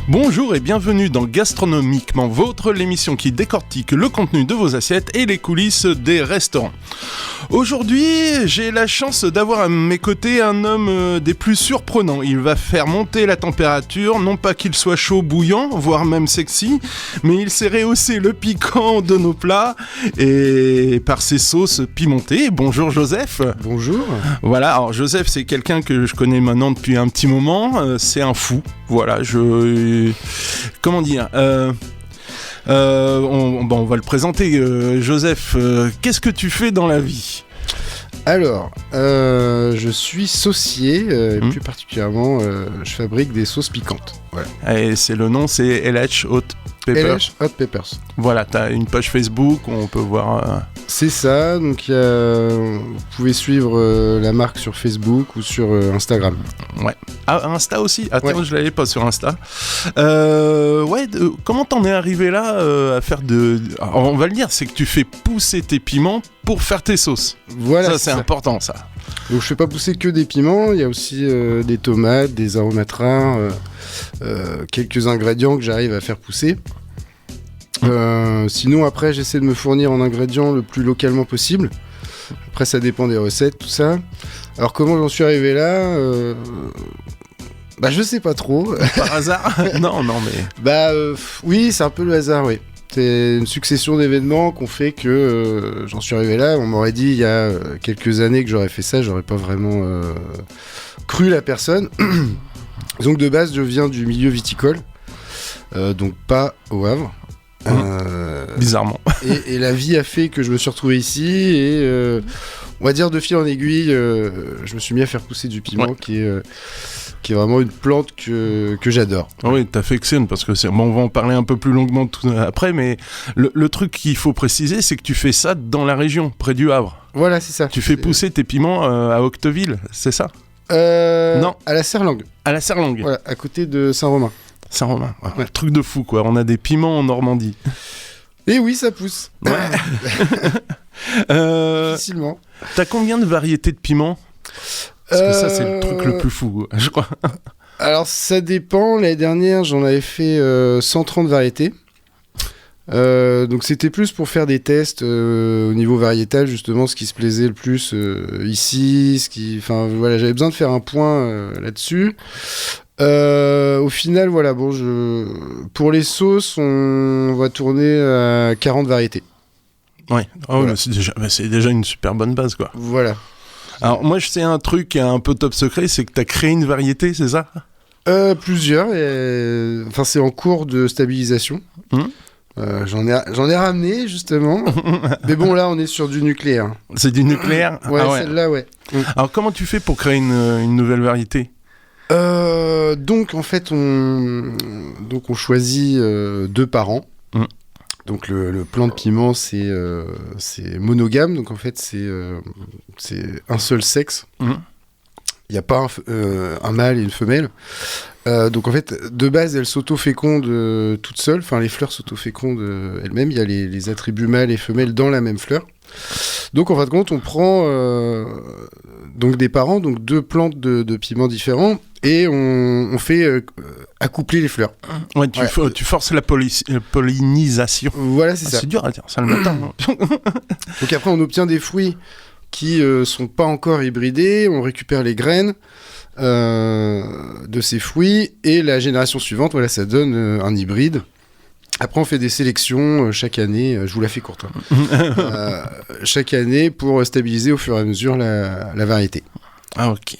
Bonjour et bienvenue dans Gastronomiquement Vôtre, l'émission qui décortique le contenu de vos assiettes et les coulisses des restaurants. Aujourd'hui, j'ai la chance d'avoir à mes côtés un homme des plus surprenants. Il va faire monter la température, non pas qu'il soit chaud bouillant, voire même sexy, mais il sait rehausser le piquant de nos plats et par ses sauces pimentées. Bonjour Joseph. Bonjour. Voilà, alors Joseph, c'est quelqu'un que je connais maintenant depuis un petit moment, c'est un fou. Voilà, comment dire on va le présenter. Joseph, qu'est-ce que tu fais dans la vie ? Alors, je suis saucier, plus particulièrement, je fabrique des sauces piquantes. Voilà. Et le nom, c'est LH Hot Peppers. LH Hot Peppers. Voilà, t'as une page Facebook où on peut voir... C'est ça, donc vous pouvez suivre la marque sur Facebook ou sur Instagram. Ouais. Ah, Insta aussi ? Attends, ouais. Je l'avais pas sur Insta. Comment t'en es arrivé là à faire Alors, on va le dire, c'est que tu fais pousser tes piments pour faire tes sauces. Voilà. Ça, c'est important, ça. Donc je fais pas pousser que des piments, il y a aussi des tomates, des aromatrins, quelques ingrédients que j'arrive à faire pousser. Sinon après j'essaie de me fournir en ingrédients le plus localement possible. Après ça dépend des recettes, tout ça. Alors comment j'en suis arrivé là je sais pas trop. Par hasard ? Non mais... Oui, c'est un peu le hasard, oui. C'est une succession d'événements qu'on fait que j'en suis arrivé là. On m'aurait dit il y a quelques années que j'aurais fait ça, j'aurais pas vraiment cru la personne. Donc de base je viens du milieu viticole, donc pas au Havre. Bizarrement. Et la vie a fait que je me suis retrouvé ici et on va dire de fil en aiguille, je me suis mis à faire pousser du piment qui est vraiment une plante que j'adore. Oui, t'affectionnes parce que on va en parler un peu plus longuement après, mais le truc qu'il faut préciser, c'est que tu fais ça dans la région, près du Havre. Voilà, c'est ça. Tu fais pousser tes piments à Octeville, c'est ça ? Non, à la Serlangue. À la Serlangue. Voilà, à côté de Saint-Romain. Saint-Romain, ouais. Truc de fou quoi, on a des piments en Normandie. Et oui, ça pousse. Ouais. Difficilement. T'as combien de variétés de piments ? Parce que ça, c'est le truc le plus fou, je crois. Alors, ça dépend. L'année dernière, j'en avais fait 130 variétés. Donc, c'était plus pour faire des tests au niveau variétal, justement, ce qui se plaisait le plus ici. Voilà, j'avais besoin de faire un point là-dessus. Au final, voilà, pour les sauces, on va tourner à 40 variétés. Ouais, voilà. C'est déjà une super bonne base, quoi. Voilà. Alors, moi, je sais un truc qui est un peu top secret, c'est que tu as créé une variété, c'est ça ? Plusieurs. C'est en cours de stabilisation. J'en ai ramené, justement. Mais bon, là, on est sur du nucléaire. C'est du nucléaire ? Ouais, celle-là, ouais. Alors, comment tu fais pour créer une nouvelle variété ? Donc, en fait, on choisit 2 par an. Donc le plant de piment c'est monogame, donc en fait c'est un seul sexe. Il n'y a pas un mâle et une femelle. Donc en fait de base elles s'auto-fécondent toutes seules, enfin les fleurs s'auto-fécondent elles-mêmes, il y a les attributs mâles et femelles dans la même fleur. Donc en fin de compte on prend donc des parents, donc 2 plantes de piments différents et on fait accoupler les fleurs. Ouais, tu forces la pollinisation. Voilà, c'est ça. C'est dur à dire, ça le matin. Donc après, on obtient des fruits qui sont pas encore hybridés, on récupère les graines de ces fruits, et la génération suivante, voilà, ça donne un hybride. Après, on fait des sélections chaque année, je vous la fais courte, chaque année pour stabiliser au fur et à mesure la variété. Ah ok,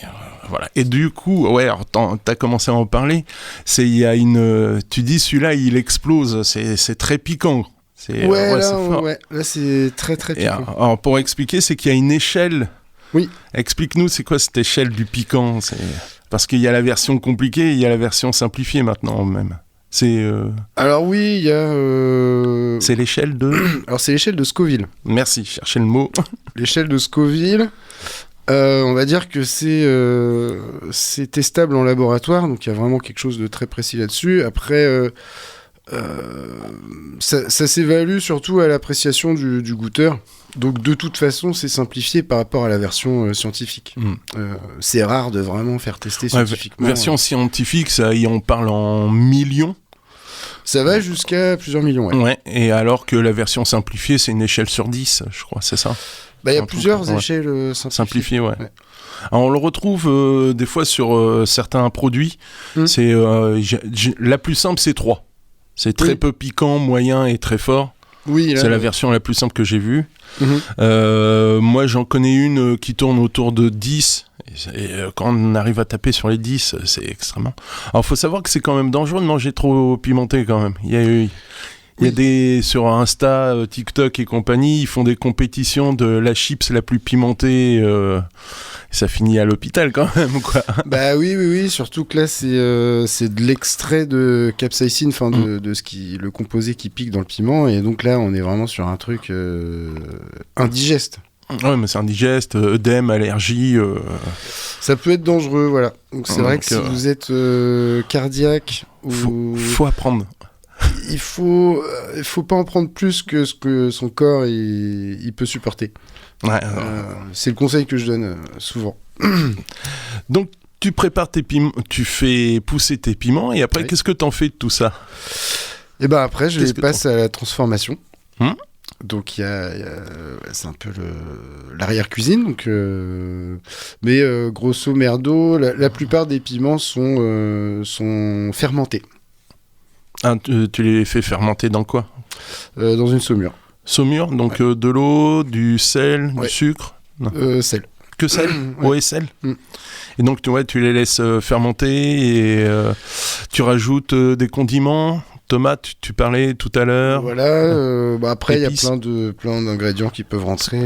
voilà. Et du coup, ouais, alors t'as commencé à en parler. Tu dis celui-là, il explose. C'est très piquant. C'est fort. Là c'est très très piquant. Alors pour expliquer, c'est qu'il y a une échelle. Oui. Explique-nous, c'est quoi cette échelle du piquant ? Parce qu'il y a la version compliquée, et il y a la version simplifiée maintenant même. Alors oui, il y a. C'est l'échelle de. Alors c'est l'échelle de Scoville. Merci, cherchez le mot. L'échelle de Scoville. On va dire que c'est testable en laboratoire, donc il y a vraiment quelque chose de très précis là-dessus. Après, Ça s'évalue surtout à l'appréciation du goûteur. Donc de toute façon, c'est simplifié par rapport à la version scientifique. C'est rare de vraiment faire tester scientifiquement. Version scientifique, ça, on parle en millions. Ça va jusqu'à plusieurs millions, ouais. Et alors que la version simplifiée, c'est une échelle sur 10, je crois, c'est ça? Il y a plusieurs échelles simplifiées. Ouais. Alors, on le retrouve des fois sur certains produits. C'est, la plus simple, c'est 3. C'est très peu piquant, moyen et très fort. Oui, là, c'est la version la plus simple que j'ai vue. Moi, j'en connais une qui tourne autour de 10. Et quand on arrive à taper sur les 10, c'est extrêmement... Alors, il faut savoir que c'est quand même dangereux de manger trop pimenté, quand même. Il y a des... Sur Insta, TikTok et compagnie, ils font des compétitions de la chips la plus pimentée... Ça finit à l'hôpital quand même, quoi. Bah oui, surtout que là, c'est de l'extrait de capsaïcine, enfin de le composé qui pique dans le piment, et donc là, on est vraiment sur un truc indigeste. Ouais, mais c'est indigeste, œdème, allergie... Ça peut être dangereux, voilà. Donc c'est vrai que si vous êtes cardiaque... Faut apprendre. Il faut pas en prendre plus que ce que son corps il peut supporter. Ouais, c'est le conseil que je donne souvent. Donc tu prépares tes piments, tu fais pousser tes piments et après qu'est-ce que t'en fais de tout ça? Et ben après je les passe à la transformation. Donc c'est un peu l'arrière-cuisine. Donc, mais grosso merdo, la plupart des piments sont fermentés. Ah, tu les fais fermenter dans quoi? Dans une saumure. Saumure, donc de l'eau, du sel, du sucre? Sel. Que sel? Eau et sel? Et donc tu les laisses fermenter et tu rajoutes des condiments, tomates, tu parlais tout à l'heure. Voilà, après il y a plein d'ingrédients qui peuvent rentrer.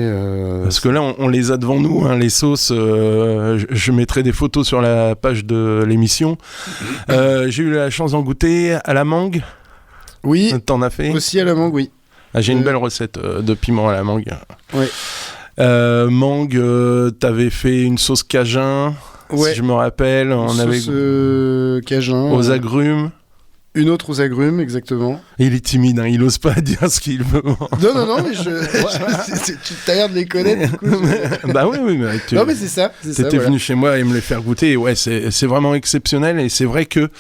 Parce que là on les a devant nous, hein, les sauces, je mettrai des photos sur la page de l'émission. J'ai eu la chance d'en goûter à la mangue. Oui, t'en as fait? Aussi à la mangue, oui. Ah, j'ai une belle recette de piment à la mangue. Oui. Mangue, t'avais fait une sauce cajun, si je me rappelle. Sauce cajun. Aux agrumes. Une autre aux agrumes, exactement. Il est timide, hein, il ose pas dire ce qu'il veut. Non, mais tu t'as l'air de les connaître, du coup. Bah oui, mais non, mais c'est ça. T'étais venu chez moi et me les faire goûter. Et ouais, c'est vraiment exceptionnel. Et c'est vrai que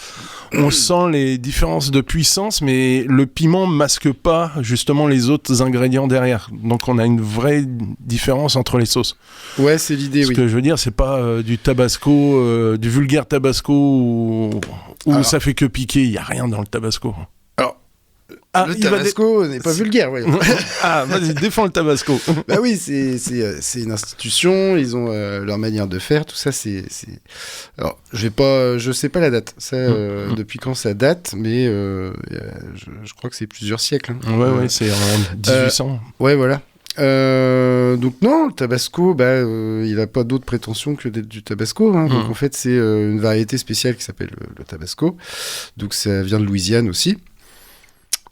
on sent les différences de puissance, mais le piment masque pas justement les autres ingrédients derrière. Donc on a une vraie différence entre les sauces. Ouais, c'est l'idée, Ce que je veux dire, c'est pas du tabasco, du vulgaire tabasco où ça fait que piquer, il y a rien dans le tabasco. Alors, le tabasco n'est pas vulgaire, oui. Ah, vas-y, défends le tabasco. Bah oui, c'est une institution, ils ont leur manière de faire, tout ça, c'est... Alors, je sais pas la date, ça, depuis quand ça date, mais je crois que c'est plusieurs siècles. Hein. Ouais, c'est en 1800. Ouais, voilà. Donc non, le tabasco, il n'a pas d'autre prétention que d'être du tabasco. Hein. Donc en fait, c'est une variété spéciale qui s'appelle le tabasco. Donc ça vient de Louisiane aussi.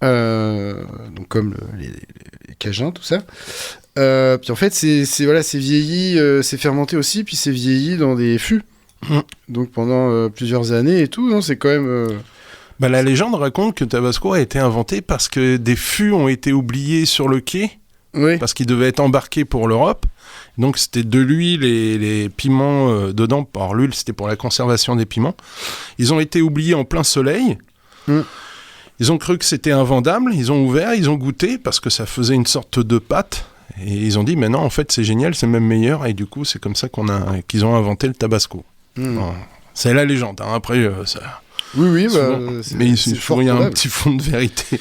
Donc comme les cajuns, tout ça. Puis en fait, c'est vieilli, c'est fermenté aussi, puis c'est vieilli dans des fûts. Donc pendant plusieurs années et tout, non, c'est quand même... la légende raconte que Tabasco a été inventé parce que des fûts ont été oubliés sur le quai. Oui. Parce qu'ils devaient être embarqués pour l'Europe. Donc c'était de l'huile et les piments dedans. Alors l'huile, c'était pour la conservation des piments. Ils ont été oubliés en plein soleil. Ils ont cru que c'était invendable. Ils ont ouvert, ils ont goûté parce que ça faisait une sorte de pâte. Et ils ont dit, mais non, en fait, c'est génial, c'est même meilleur. Et du coup, c'est comme ça qu'ils ont inventé le Tabasco. Alors, c'est la légende. Hein. Après, ça... Oui, mais il y a un petit fond de vérité.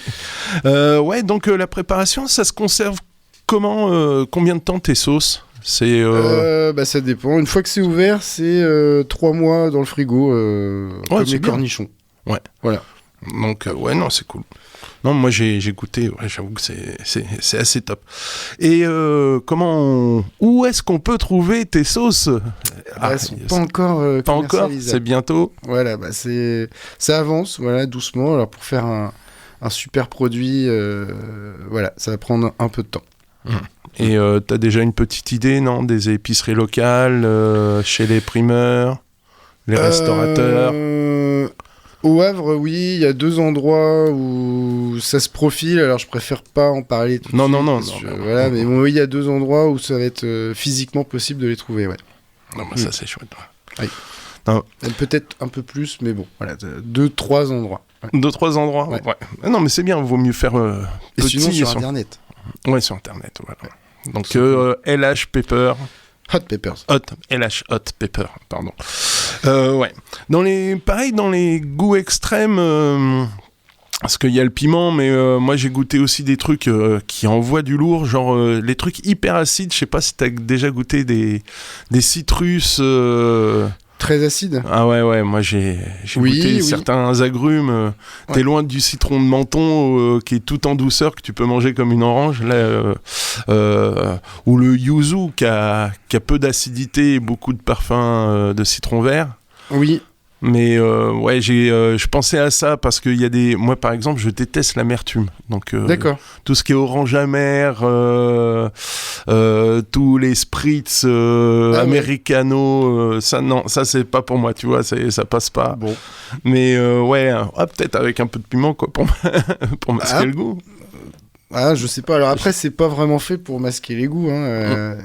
Ouais, donc la préparation, ça se conserve comment? Combien de temps tes sauces? Ça dépend. Une fois que c'est ouvert, c'est 3 mois dans le frigo, comme les cornichons. Ouais. Voilà. Donc, non, c'est cool. Non, moi, j'ai goûté. Ouais, j'avoue que c'est assez top. Et où est-ce qu'on peut trouver tes sauces? Elles sont pas encore pas encore, c'est bientôt. Voilà, ça avance, voilà, doucement. Alors, pour faire un super produit, ça va prendre un peu de temps. Et t'as déjà une petite idée, non? Des épiceries locales, chez les primeurs, les restaurateurs? Au Havre, oui, il y a 2 endroits où ça se profile. Alors, je préfère pas en parler tout de suite. Non. Voilà, mais bon, oui, il y a 2 endroits où ça va être physiquement possible de les trouver, ouais. Non, mais ça, c'est chouette. Oui. Non. Peut-être un peu plus, mais bon, voilà, 2-3 endroits. Ouais. 2-3 endroits. Ouais. Non, mais c'est bien, vaut mieux faire et petit. Sinon, sur Internet. Ouais, sur Internet, voilà. Donc, LH Pepper. Hot Peppers. LH Hot Pepper, pardon. Ouais. Dans les goûts extrêmes, parce qu'il y a le piment, mais moi j'ai goûté aussi des trucs qui envoient du lourd, genre les trucs hyper acides. Je sais pas si t'as déjà goûté des citrus. Très acide. Ah ouais, moi j'ai goûté certains agrumes. T'es loin du citron de Menton qui est tout en douceur, que tu peux manger comme une orange. Là, ou le yuzu qui a peu d'acidité et beaucoup de parfum de citron vert. Oui. Mais ouais, je pensais à ça parce qu'il y a moi par exemple, je déteste l'amertume. Donc d'accord. Tout ce qui est orange amer, tous les spritz americano, ça c'est pas pour moi, tu vois, ça passe pas. Bon. Mais ouais, peut-être avec un peu de piment quoi pour masquer le goût. Ah, je sais pas. Alors après, c'est pas vraiment fait pour masquer les goûts. Hein.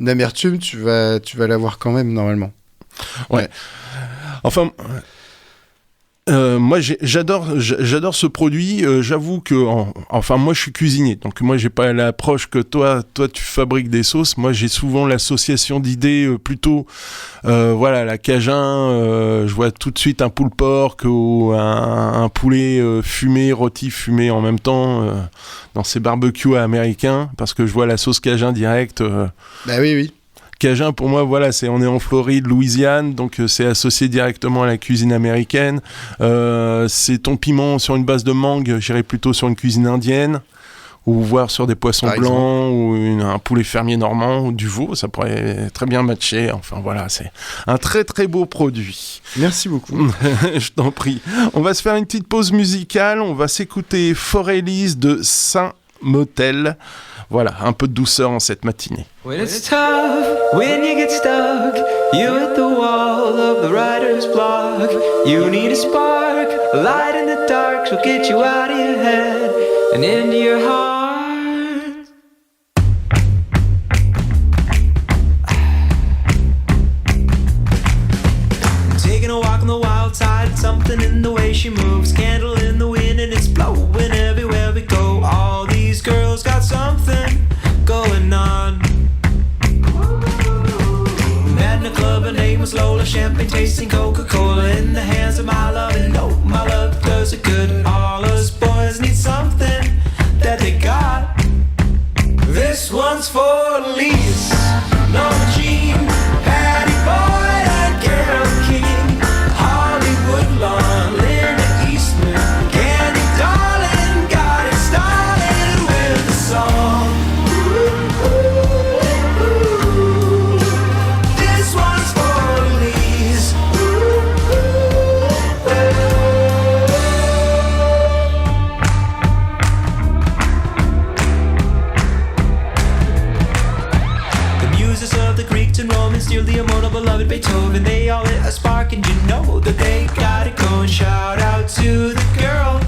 Une amertume, tu vas l'avoir quand même normalement. Ouais. Enfin, moi j'adore ce produit. J'avoue que, moi je suis cuisinier, donc moi j'ai pas l'approche que toi tu fabriques des sauces. Moi j'ai souvent l'association d'idées plutôt, la cajun. Je vois tout de suite un pulled pork ou un poulet rôti fumé en même temps dans ces barbecues américains, parce que je vois la sauce cajun direct. Bah oui. Cajun, pour moi, voilà, on est en Floride, Louisiane, donc c'est associé directement à la cuisine américaine. C'est ton piment sur une base de mangue, j'irais plutôt sur une cuisine indienne, ou voir sur des poissons blancs, ou un poulet fermier normand, ou du veau, ça pourrait très bien matcher. Enfin voilà, c'est un très très beau produit. Merci beaucoup. Je t'en prie. On va se faire une petite pause musicale, on va s'écouter Forelise de Saint-Motel. Voilà, un peu de douceur en cette matinée. When it's tough, when you get stuck, you hit the wall of the writer's block. You need a spark, a light in the dark, so get you out of your head and into your heart. Taking a walk on the wild side, something in the way she moves, candle in the wind and it's blowing everywhere we go. All these girls got something going on. Met in a club, her name was Lola, champagne tasting Coca-Cola in the hands of my love, and no, my love does it good. All us boys need something that they got. This one's for Elise, Norma Jean, Patty Boyd and Carol King, Hollywood Lawn, Linda Eastman, Candy Darling, got it started with a song. This one's for Elise. The muses of the Greeks and Romans, still the immortal beloved Beethoven, they all lit a spark, and you know that they got it going. Shout out to the girl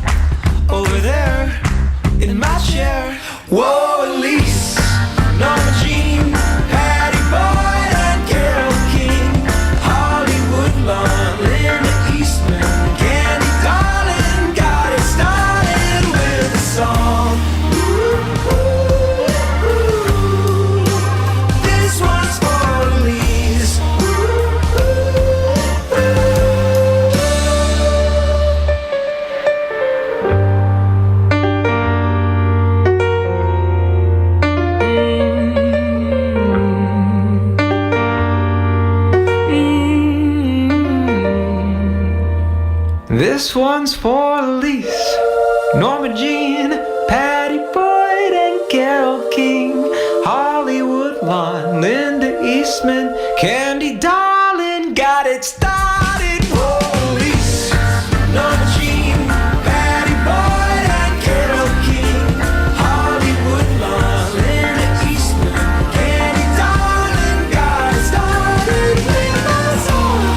over there in my chair. Whoa, Elise, Norma Jean, Patty Boyd and Carol King, Hollywood Lawn, Linda Eastman, Candy Darling, got it started with a song. This one's for Elise. This one's for Elise, Norma Jean, Patty Boyd and Carol King, Hollywood Lawn, Linda Eastman, Candy Darling, got it started. Whoa, Elise, Norma Jean, Patty Boyd and Carol King, Hollywood Lawn, Linda Eastman, Candy Darling, got it started with a song.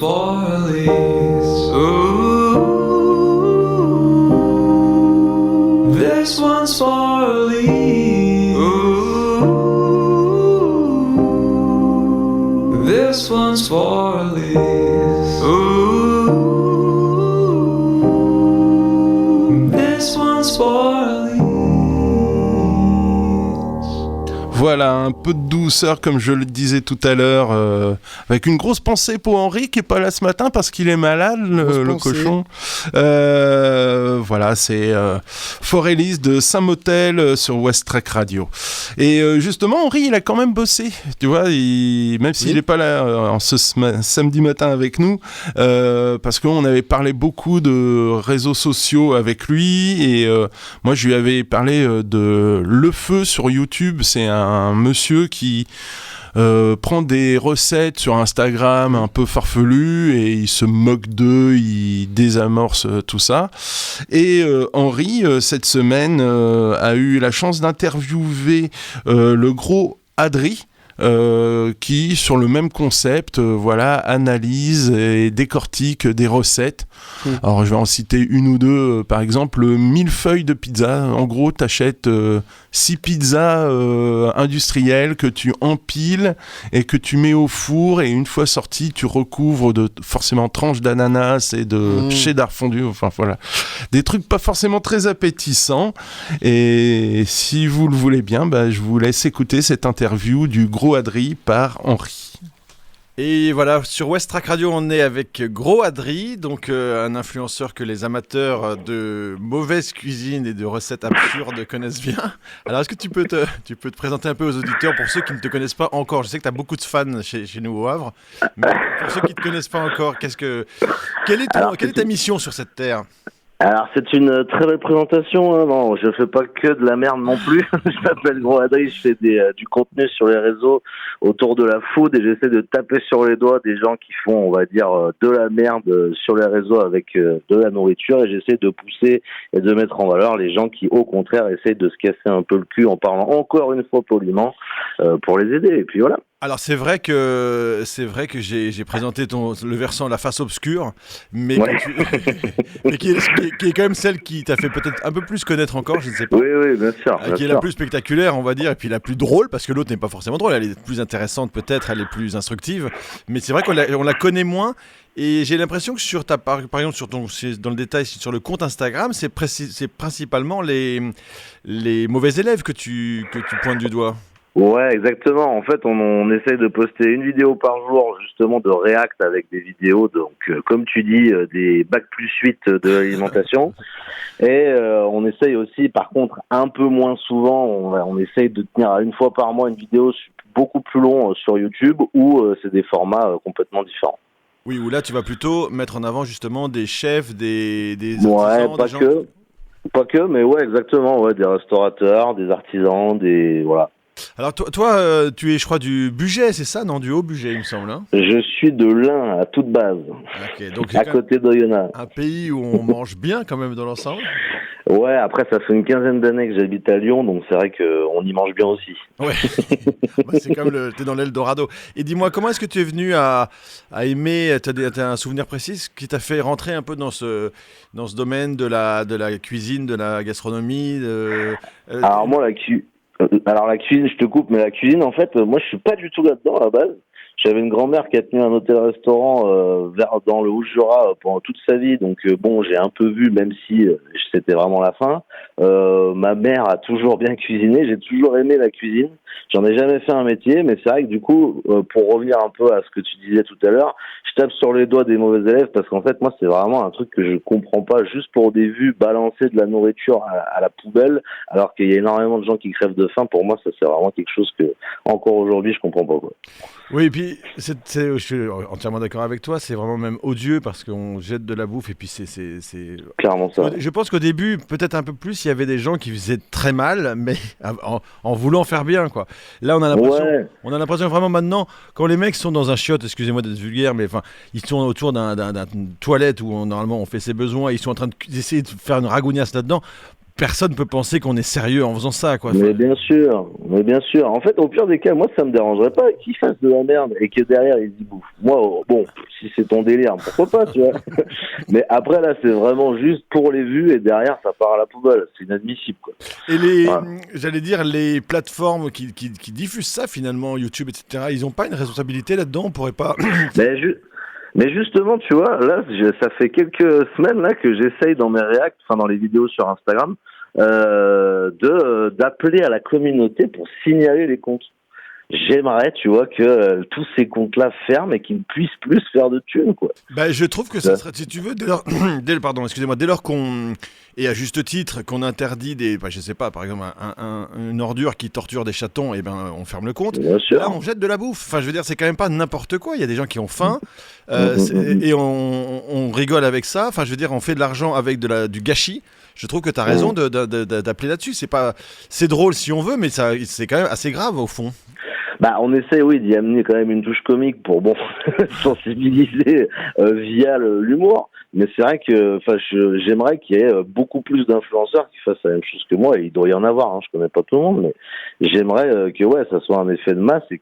for Elise. Ooh, this one's for Elise. Ooh, this one's for Elise. Ooh, this one's for Elise. Voilà, un peu de douceur, comme je le disais tout à l'heure, avec une grosse pensée pour Henri, qui est pas là ce matin parce qu'il est malade, le cochon. Voilà, c'est For Elise de Saint-Motel sur West Track Radio. Et justement, Henri, il a quand même bossé, tu vois, même s'il n'est pas là en ce samedi matin avec nous, parce qu'on avait parlé beaucoup de réseaux sociaux avec lui, et moi je lui avais parlé de Le Feu sur YouTube. C'est un monsieur qui prend des recettes sur Instagram un peu farfelues et il se moque d'eux, il désamorce tout ça. Et Henri, cette semaine, a eu la chance d'interviewer le gros Adri, qui, sur le même concept, analyse et décortique des recettes. Alors, je vais en citer une ou deux. Par exemple, 1000 feuilles de pizza. En gros, tu achètes 6 pizzas industrielles que tu empiles et que tu mets au four. Et une fois sorti, tu recouvres de forcément tranches d'ananas et de cheddar fondu. Enfin, voilà. Des trucs pas forcément très appétissants. Et si vous le voulez bien, je vous laisse écouter cette interview du Gros Adri par Henri. Et voilà, sur West Track Radio, on est avec Gros Adri, donc un influenceur que les amateurs de mauvaise cuisine et de recettes absurdes connaissent bien. Alors, est-ce que tu peux te présenter un peu aux auditeurs pour ceux qui ne te connaissent pas encore? Je sais que tu as beaucoup de fans chez nous au Havre, mais pour ceux qui ne te connaissent pas encore, quelle est ta mission sur cette terre? Alors, c'est une très belle présentation. Hein. Non, je fais pas que de la merde non plus. Je m'appelle Gros Adri, je fais du contenu sur les réseaux autour de la food et j'essaie de taper sur les doigts des gens qui font, on va dire, de la merde sur les réseaux avec de la nourriture, et j'essaie de pousser et de mettre en valeur les gens qui, au contraire, essayent de se casser un peu le cul en parlant encore une fois poliment pour les aider. Et puis voilà. Alors c'est vrai que j'ai présenté le versant La Face Obscure, mais, ouais. mais qui est quand même celle qui t'a fait peut-être un peu plus connaître encore, je ne sais pas. Oui, bien sûr. Qui est la plus spectaculaire, on va dire, et puis la plus drôle, parce que l'autre n'est pas forcément drôle, elle est plus intéressante peut-être, elle est plus instructive, mais c'est vrai qu'on la connaît moins. Et j'ai l'impression que par exemple dans le détail sur le compte Instagram, c'est principalement les mauvais élèves que tu pointes du doigt. Ouais, exactement. En fait, on essaye de poster une vidéo par jour, justement, de react avec des vidéos, donc, comme tu dis, des bac plus 8 de l'alimentation. Et on essaye aussi, par contre, un peu moins souvent, on essaye de tenir à une fois par mois une vidéo beaucoup plus long sur YouTube, où c'est des formats complètement différents. Oui, où là, tu vas plutôt mettre en avant, justement, des chefs, des artisans, ouais, pas que. Pas que, mais ouais, exactement, ouais, des restaurateurs, des artisans, voilà. Alors toi, tu es, je crois, du Bugey, c'est ça, non? Du Haut-Bugey, il me semble. Hein, je suis de l'Ain, à toute base, donc à côté d'Oyonnax. Un pays où on mange bien quand même dans l'ensemble. Ouais, après ça fait une quinzaine d'années que j'habite à Lyon, donc c'est vrai qu'on y mange bien aussi. Ouais, c'est comme t'es dans l'Eldorado. Et dis-moi, comment est-ce que tu es venu à aimer, t'as un souvenir précis qui t'a fait rentrer un peu dans ce domaine de la cuisine, de la gastronomie Alors moi, la cuisine, je te coupe, mais la cuisine, en fait, moi je suis pas du tout là-dedans à la base. J'avais une grand-mère qui a tenu un hôtel-restaurant dans le Haut-Jura pendant toute sa vie, donc j'ai un peu vu, même si c'était vraiment la fin. Ma mère a toujours bien cuisiné, j'ai toujours aimé la cuisine. J'en ai jamais fait un métier, mais c'est vrai que du coup, pour revenir un peu à ce que tu disais tout à l'heure, je tape sur les doigts des mauvais élèves parce qu'en fait, moi, c'est vraiment un truc que je comprends pas. Juste pour des vues, balancer de la nourriture à la poubelle, alors qu'il y a énormément de gens qui crèvent de faim. Pour moi, ça c'est vraiment quelque chose que encore aujourd'hui, je comprends pas, quoi. Oui, et puis je suis entièrement d'accord avec toi. C'est vraiment même odieux parce qu'on jette de la bouffe et puis c'est clairement ça. Je pense qu'au début, peut-être un peu plus, il y avait des gens qui faisaient très mal, mais en voulant faire bien, quoi. Là, on a l'impression vraiment maintenant, quand les mecs sont dans un chiotte, excusez-moi d'être vulgaire, mais enfin, ils sont autour d'une toilette où normalement on fait ses besoins, ils sont en train d'essayer de faire une ragougnasse là-dedans. personne peut penser qu'on est sérieux en faisant ça, quoi. Mais bien sûr. En fait, au pire des cas, moi, ça me dérangerait pas qu'ils fassent de la merde et que derrière, ils y bouffent. Moi, bon, si c'est ton délire, pourquoi pas, tu vois. Mais après, là, c'est vraiment juste pour les vues et derrière, ça part à la poubelle. C'est inadmissible, quoi. Et j'allais dire, les plateformes qui diffusent ça, finalement, YouTube, etc., ils ont pas une responsabilité là-dedans? On pourrait pas... Mais justement, tu vois, là, ça fait quelques semaines là que j'essaye dans mes reacts, enfin dans les vidéos sur Instagram, d'appeler à la communauté pour signaler les comptes. J'aimerais, tu vois, que tous ces comptes-là ferment et qu'ils ne puissent plus faire de thunes, quoi. Bah, je trouve que ça serait, si tu veux, dès lors qu'on, et à juste titre, qu'on interdit je sais pas, par exemple, une ordure qui torture des chatons, et ben, on ferme le compte. Bien sûr. Là, on jette de la bouffe. Enfin, je veux dire, c'est quand même pas n'importe quoi. Il y a des gens qui ont faim, et on rigole avec ça. Enfin, je veux dire, on fait de l'argent avec du gâchis. Je trouve que tu as raison d'appeler là-dessus. C'est drôle si on veut, mais c'est quand même assez grave au fond. Bah, on essaie, oui, d'y amener quand même une touche comique pour, sensibiliser via l'humour. Mais c'est vrai que, j'aimerais qu'il y ait beaucoup plus d'influenceurs qui fassent la même chose que moi. Et il doit y en avoir, hein, je connais pas tout le monde, mais j'aimerais que, ça soit un effet de masse et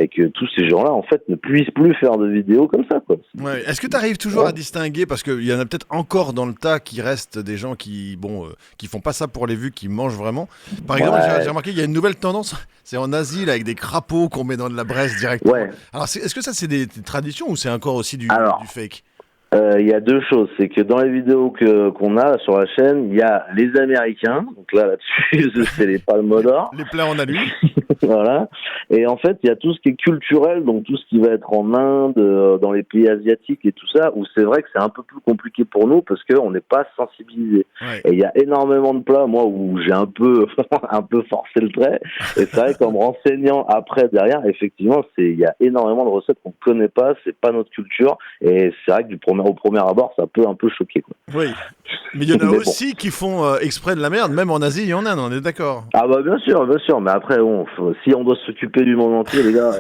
que tous ces gens-là, en fait, ne puissent plus faire de vidéos comme ça, quoi. Ouais. Est-ce que tu arrives toujours à distinguer, parce qu'il y en a peut-être encore dans le tas qui restent des gens qui font pas ça pour les vues, qui mangent vraiment. Par exemple, j'ai remarqué qu'il y a une nouvelle tendance, c'est en Asie, là, avec des crapauds qu'on met dans de la braise directement. Ouais. Alors, est-ce que ça, c'est des traditions ou c'est encore aussi du fake? Il y a deux choses, c'est que dans les vidéos qu'on a sur la chaîne, il y a les Américains, donc là-dessus, c'est les palmes d'or. Les plats en alu. Voilà. Et en fait, il y a tout ce qui est culturel, donc tout ce qui va être en Inde, dans les pays asiatiques et tout ça, où c'est vrai que c'est un peu plus compliqué pour nous parce qu'on n'est pas sensibilisé. Ouais. Et il y a énormément de plats, moi, où j'ai un peu forcé le trait. Et c'est vrai qu'en me renseignant après, derrière, effectivement, il y a énormément de recettes qu'on connaît pas, c'est pas notre culture. Et c'est vrai que au premier abord, ça peut un peu choquer, quoi. Oui. Mais il y en a aussi qui font exprès de la merde, même en Asie et en Inde, on est d'accord. Ah bah bien sûr, mais après, si on doit s'occuper du monde entier, les gars,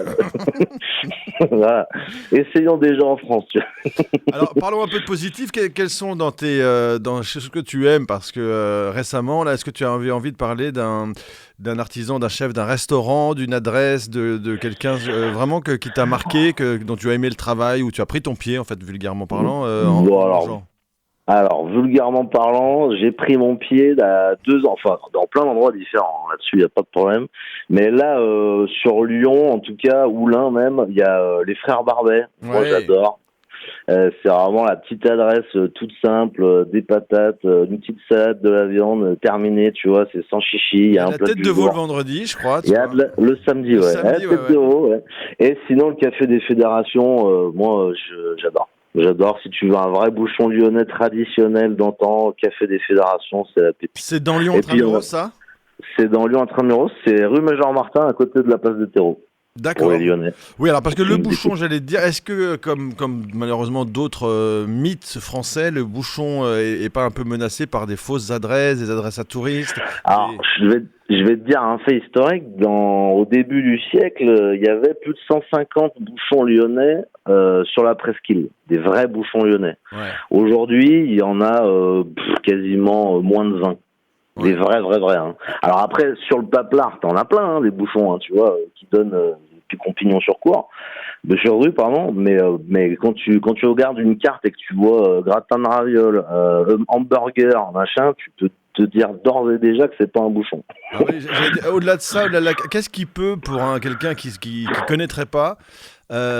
voilà. Essayons déjà en France. Tu vois. Alors, parlons un peu de positif. Quels sont dans ce que tu aimes? Parce que récemment, là, est-ce que tu as envie de parler d'un artisan, d'un chef, d'un restaurant, d'une adresse, de quelqu'un vraiment qui t'a marqué, dont tu as aimé le travail, où tu as pris ton pied, en fait, vulgairement parlant, en mangeant? Alors, vulgairement parlant, j'ai pris mon pied dans plein d'endroits différents. Là-dessus, il n'y a pas de problème. Mais là, sur Lyon, en tout cas, Oulin même, il y a les frères Barbet. Ouais. Moi, j'adore. C'est vraiment la petite adresse toute simple, des patates, une petite salade, de la viande, terminée, tu vois, c'est sans chichi. Il y a un la plat tête de veau le vendredi, je crois. Il y a le samedi, ouais. Tête de veau, ouais. Et sinon, le café des fédérations, moi, j'adore. J'adore, si tu veux un vrai bouchon lyonnais traditionnel d'antan, café des fédérations, c'est la pépite. C'est dans Lyon Intramuros, ça? C'est dans Lyon Intramuros, c'est rue Major Martin, à côté de la place de Terreau. D'accord. Pour les Lyonnais. Oui, alors parce que le bouchon, j'allais te dire, est-ce que, comme malheureusement d'autres mythes français, le bouchon est pas un peu menacé par des fausses adresses, des adresses à touristes? Alors, je vais te dire un fait historique. Au début du siècle, il y avait plus de 150 bouchons lyonnais sur la presqu'île, des vrais bouchons lyonnais. Ouais. Aujourd'hui, il y en a quasiment moins de 20. Des vrais. Hein. Alors après, sur le paplard, t'en as plein, hein, des bouchons, hein, tu vois, qui donnent du compignon sur rue, pardon. Mais quand tu regardes une carte et que tu vois gratin de ravioles, hamburger, machin, tu peux te dire d'ores et déjà que c'est pas un bouchon. Ah oui, au-delà de ça, qu'est-ce qui peut, pour quelqu'un qui connaîtrait pas,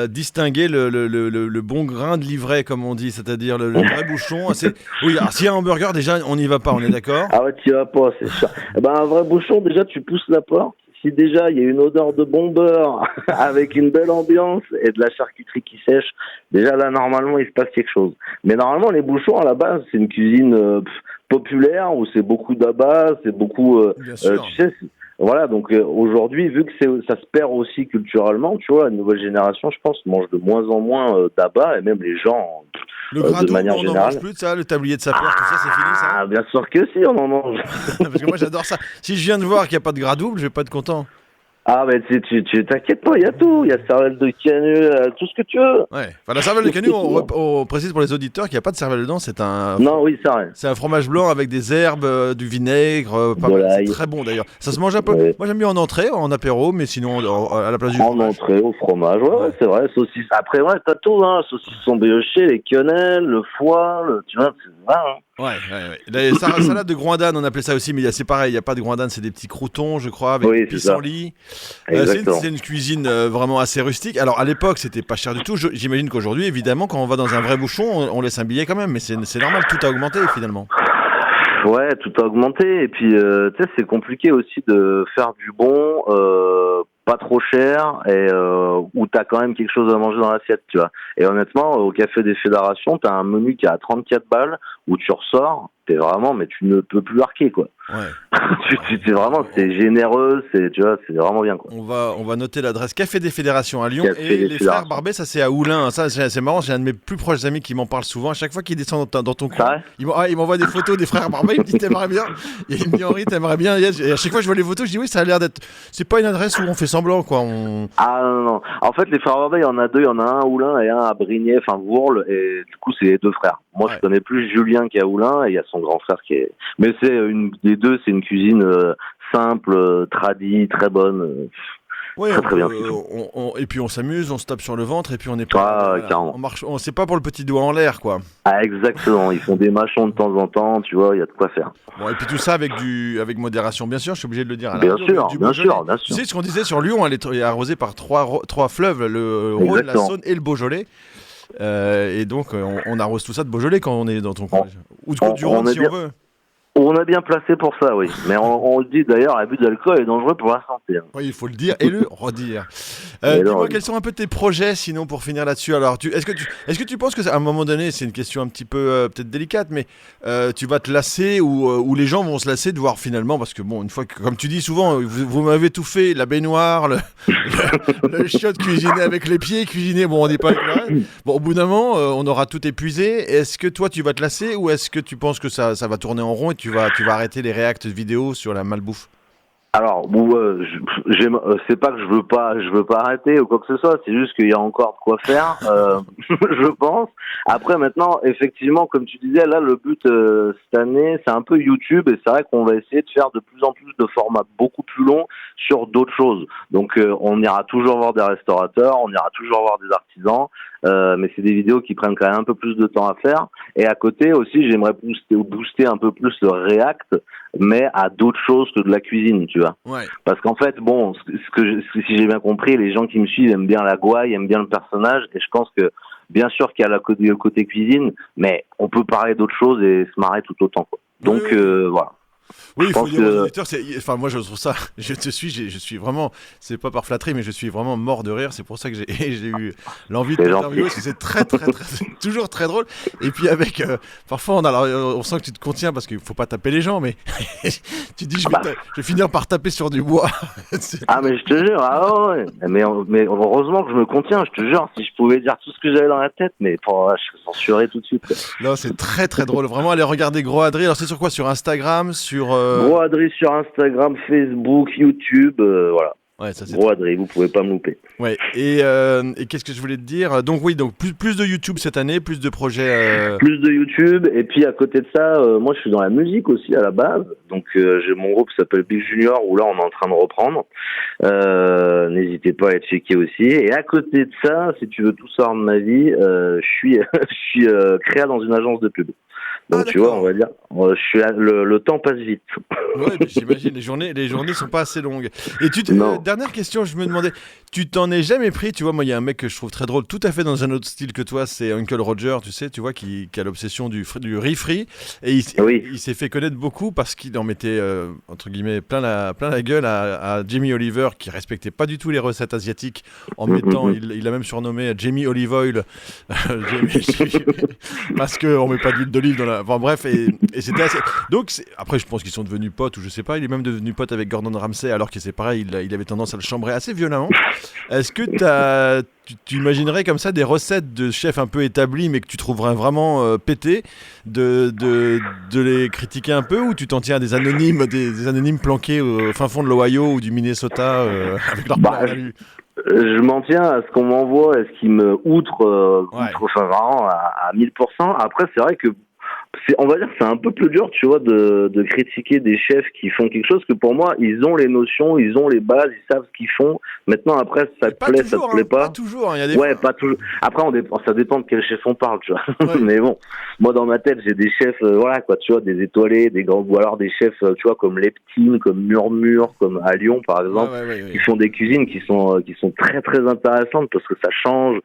distinguer le bon grain de livret, comme on dit, c'est-à-dire le vrai bouchon? Oui, alors, s'il y a un hamburger, déjà, on n'y va pas, on est d'accord? Ah ouais, tu y vas pas, c'est sûr. Un vrai bouchon, déjà, tu pousses la porte. Si déjà il y a une odeur de bon beurre avec une belle ambiance et de la charcuterie qui sèche, déjà là normalement il se passe quelque chose. Mais normalement les bouchons à la base c'est une cuisine populaire où c'est beaucoup d'abats, c'est beaucoup, tu sais. Voilà, donc aujourd'hui, vu que ça se perd aussi culturellement, tu vois, la nouvelle génération, je pense, mange de moins en moins d'abats, et même les gens, de manière générale. On n'en mange plus de ça, le tablier de sapeur, tout ça, c'est fini, ça? Ah, bien sûr que si, on en mange. Parce que moi, j'adore ça. Si je viens de voir qu'il n'y a pas de gras double, je vais pas être content. Ah, mais tu t'inquiètes pas, il y a tout. Il y a cervelle de canut, tout ce que tu veux. Ouais. Enfin, la cervelle de canut, on précise pour les auditeurs qu'il n'y a pas de cervelle dedans. Non, oui, c'est vrai. C'est un fromage blanc avec des herbes, du vinaigre, pas mal. C'est très bon d'ailleurs. Ça se mange un peu. Ouais. Moi, j'aime bien en entrée, en apéro, mais sinon à la place du En fromage. entrée au fromage, ouais, c'est vrai. Saucisse. Après, ouais, t'as tout, hein. Saucisson brioché, les quenelles, le foie, tu vois, c'est vrai, hein. Ouais. La salade de groin-d'âne, on appelait ça aussi, mais c'est pareil, il n'y a pas de groin-d'âne, c'est des petits croutons, je crois, avec Oui, des pissenlits. C'est une cuisine vraiment assez rustique. Alors, à l'époque, c'était pas cher du tout. J'imagine qu'aujourd'hui, évidemment, quand on va dans un vrai bouchon, on laisse un billet quand même, mais c'est normal, tout a augmenté finalement. Ouais, tout a augmenté. Et puis, tu sais, c'est compliqué aussi de faire du bon, pas trop cher, et où t'as quand même quelque chose à manger dans l'assiette, tu vois. Et honnêtement, au Café des Fédérations, t'as un menu qui est à 34 balles, où tu ressors, t'es vraiment, mais tu ne peux plus arquer, quoi. Ouais. c'est généreux, tu vois, c'est vraiment bien, quoi. On va noter l'adresse Café des Fédérations à Lyon. Café et des les Fédérations. frères Barbet, ça c'est à Oulin. Ça c'est marrant, j'ai un de mes plus proches amis qui m'en parle souvent. À chaque fois qu'il descend dans ton coin, il m'envoie des photos des frères Barbet. Il me dit t'aimerais bien. Et il me dit Henri, t'aimerais bien. Et à chaque fois je vois les photos, je dis oui, ça a l'air d'être. C'est pas une adresse où on fait semblant, quoi. Ah non. En fait, les frères Barbet, il y en a deux. Il y en a un à Oulin et un à Brignais, enfin Vourles. Et du coup, c'est les deux frères. Moi, je connais plus Julien qui est à Oulin, et il y a son grand frère qui est. Mais c'est des deux, c'est une cuisine simple, tradie, très bonne. Ouais, très bien. Et puis on s'amuse, on se tape sur le ventre, et puis on est pas. Carrément. On marche, c'est pas pour le petit doigt en l'air, quoi. Ah, exactement. Ils font des machons de temps en temps, tu vois, il y a de quoi faire. Bon, et puis tout ça avec modération, bien sûr, je suis obligé de le dire. Bien sûr. Tu sais ce qu'on disait sur Lyon, elle est arrosée par trois fleuves, le Rhône, la Saône et le Beaujolais. Et donc, on arrose tout ça de Beaujolais quand on est dans ton coin. Ou du Rhône, si on veut. On a bien placé pour ça, oui. Mais on le dit d'ailleurs, l'abus d'alcool est dangereux pour la santé. Hein. Oui, il faut le dire et le redire. Dis-moi, quels sont un peu tes projets, sinon, pour finir là-dessus. Alors, est-ce que tu penses que, à un moment donné, c'est une question un petit peu peut-être délicate, mais tu vas te lasser ou les gens vont se lasser de voir finalement, parce que bon, une fois que, comme tu dis souvent, vous m'avez tout fait, la baignoire, le chiotte cuisiné avec les pieds, cuisiné, bon, on dit pas avec le reste. Bon, au bout d'un moment, on aura tout épuisé. Est-ce que toi, tu vas te lasser ou est-ce que tu penses que ça va tourner en rond et tu vas arrêter les reacts vidéo sur la malbouffe? Alors, c'est pas que je veux pas arrêter ou quoi que ce soit, c'est juste qu'il y a encore de quoi faire, je pense. Après, maintenant, effectivement, comme tu disais, là, le but cette année, c'est un peu YouTube, et c'est vrai qu'on va essayer de faire de plus en plus de formats beaucoup plus longs sur d'autres choses. Donc, on ira toujours voir des restaurateurs, on ira toujours voir des artisans, mais c'est des vidéos qui prennent quand même un peu plus de temps à faire. Et à côté aussi, j'aimerais booster un peu plus le React, mais à d'autres choses que de la cuisine, tu vois. Ouais. Parce qu'en fait, bon, si j'ai bien compris, les gens qui me suivent aiment bien la gouaille, aiment bien le personnage, et je pense que, bien sûr qu'il y a le côté cuisine, mais on peut parler d'autres choses et se marrer tout autant, quoi. Donc, voilà. Oui, il faut dire aux auditeurs, enfin moi je trouve ça, je suis vraiment, c'est pas par flatterie, mais je suis vraiment mort de rire, c'est pour ça que j'ai eu l'envie de t'interviewer, parce que c'est très, toujours très drôle, et puis avec, parfois on sent que tu te contiens, parce qu'il faut pas taper les gens, mais tu dis je vais finir par taper sur du bois. Ah mais je te jure, ouais. mais heureusement que je me contiens, je te jure, si je pouvais dire tout ce que j'avais dans la tête, mais je censurerais tout de suite. Quoi. Non, c'est très très drôle, vraiment, allez regarder Gros Adri, alors c'est sur quoi, sur Instagram, sur... Gros Adri sur Instagram, Facebook, YouTube, voilà. Ouais, ça, c'est Gros Adri, vous pouvez pas me louper. Ouais, et qu'est-ce que je voulais te dire? Donc oui, donc plus de YouTube cette année, plus de projets... Plus de YouTube, et puis à côté de ça, moi je suis dans la musique aussi à la base, donc j'ai mon groupe qui s'appelle Big Junior, où là on est en train de reprendre. N'hésitez pas à aller checker aussi. Et à côté de ça, si tu veux tout savoir de ma vie, je suis créa dans une agence de pub. Donc tu vois, on va dire, le temps passe vite. Ouais, mais j'imagine, les journées sont pas assez longues. Et dernière question, je me demandais, tu t'en es jamais pris, tu vois, moi il y a un mec que je trouve très drôle, tout à fait dans un autre style que toi, c'est Uncle Roger, tu sais, tu vois, qui a l'obsession du riz frit, et il s'est fait connaître beaucoup parce qu'il en mettait, entre guillemets, plein la gueule à Jamie Oliver, qui respectait pas du tout les recettes asiatiques, en mettant, il a même surnommé Jamie Olive Oil, parce qu'on met pas d'huile d'olive dans la... Bon, bref, et c'était assez. Donc, après, je pense qu'ils sont devenus potes, ou je sais pas, il est même devenu pote avec Gordon Ramsay, alors que c'est pareil, il avait tendance à le chambrer assez violemment. Est-ce que tu imaginerais comme ça des recettes de chefs un peu établis, mais que tu trouverais vraiment pétées, de les critiquer un peu, ou tu t'en tiens à des anonymes planqués au fin fond de l'Ohio ou du Minnesota avec leur plat à la vue? Je m'en tiens à ce qu'on m'envoie, à ce qui me outre vraiment à 1000%. Après, c'est vrai que on va dire que c'est un peu plus dur, tu vois, de critiquer des chefs qui font quelque chose, que pour moi, ils ont les notions, ils ont les bases, ils savent ce qu'ils font. Maintenant, après, ça te plaît, ça te plaît pas. Pas toujours, il y a des ouais, pas toujours. Après, ça dépend de quel chef on parle, tu vois. Ouais. Mais bon, moi, dans ma tête, j'ai des chefs, voilà, quoi, tu vois, des étoilés, des grands, ou alors des chefs, tu vois, comme Leptine, comme Murmure, comme à Lyon, par exemple, qui font des cuisines qui sont très, très intéressantes parce que ça change.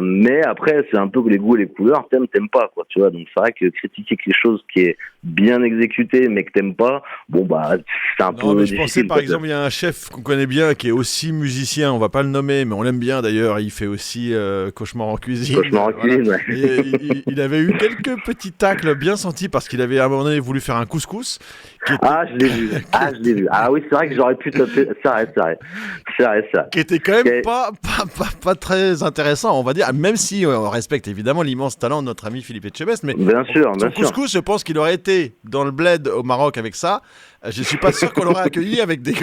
Mais après, c'est un peu les goûts et les couleurs, t'aimes pas, quoi, tu vois. Donc, c'est vrai que critiquer quelque chose qui est bien exécuté mais que t'aimes pas, bon, bah, c'est un peu mais difficile. Je pensais, par exemple, il y a un chef qu'on connaît bien qui est aussi musicien, on va pas le nommer, mais on l'aime bien d'ailleurs, il fait aussi Cauchemar en cuisine. Cauchemar en cuisine, ouais. Et il avait eu quelques petits tacles bien sentis parce qu'il avait à un moment donné voulu faire un couscous. Je l'ai vu. Je l'ai vu. Ah oui, c'est vrai que j'aurais pu taper. C'est vrai. Qui était quand même pas très intéressant, on va dire, même si on respecte évidemment l'immense talent de notre ami Philippe Etchebest, mais bien sûr. couscous, je pense qu'il aurait été dans le bled au Maroc avec ça. Je suis pas sûr qu'on l'aurait accueilli avec des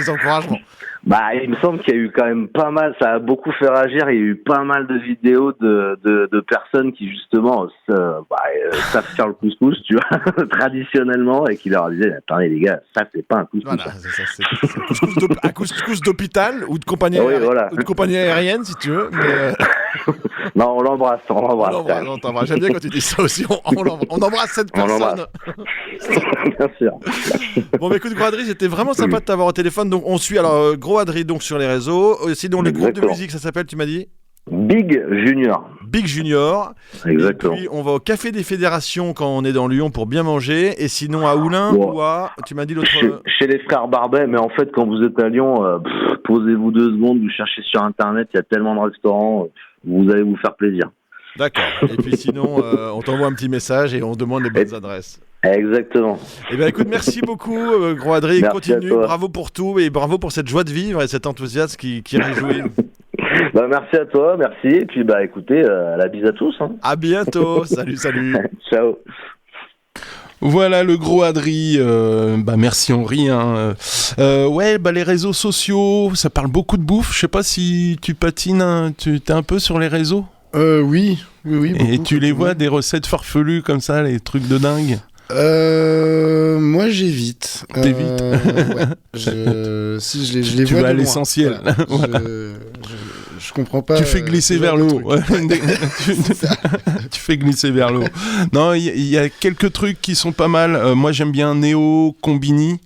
encouragements. Bah, il me semble qu'il y a eu quand même pas mal, ça a beaucoup fait réagir, il y a eu pas mal de vidéos de personnes qui justement savent faire le couscous, tu vois, traditionnellement, et qui leur disaient, attendez les gars, ça c'est pas un couscous. Voilà, c'est un couscous d'hôpital ou de compagnie, ou de compagnie aérienne si tu veux. Mais non, on l'embrasse. On t'embrasse. J'aime bien quand tu dis ça aussi, on embrasse cette personne. Bien sûr. Bon, mais écoute, Gros Adri, c'était vraiment sympa de t'avoir au téléphone. Donc, on suit alors Gros Adri donc sur les réseaux. Sinon, le groupe de musique, ça s'appelle, tu m'as dit Big Junior. Big Junior. Exactement. Et puis, on va au Café des Fédérations quand on est dans Lyon pour bien manger. Et sinon, à Oulin ou à. Tu m'as dit l'autre. Chez les frères Barbet, mais en fait, quand vous êtes à Lyon, posez-vous 2 secondes, vous cherchez sur Internet, il y a tellement de restaurants, vous allez vous faire plaisir. D'accord. Et puis sinon, on t'envoie un petit message et on demande les bonnes adresses. Exactement. Eh bien, écoute, merci beaucoup, Gros Adri. Continue, bravo pour tout et bravo pour cette joie de vivre et cet enthousiasme qui réjouit. Bah, merci à toi, merci. Et puis, bah, écoutez, la bise à tous. Hein. À bientôt. Salut. Ciao. Voilà le Gros Adri, merci Henri. Les réseaux sociaux, ça parle beaucoup de bouffe. Je sais pas si tu patines, tu es un peu sur les réseaux. Oui. Et tu les vois, des recettes farfelues comme ça, les trucs de dingue. Moi j'évite. T'évites. Si je les tu vois vas à de loin. l'essentiel. Voilà. Je comprends pas. Tu fais glisser vers le haut. Tu fais glisser vers le haut. Non, il y a quelques trucs qui sont pas mal. Moi j'aime bien Néo Combini.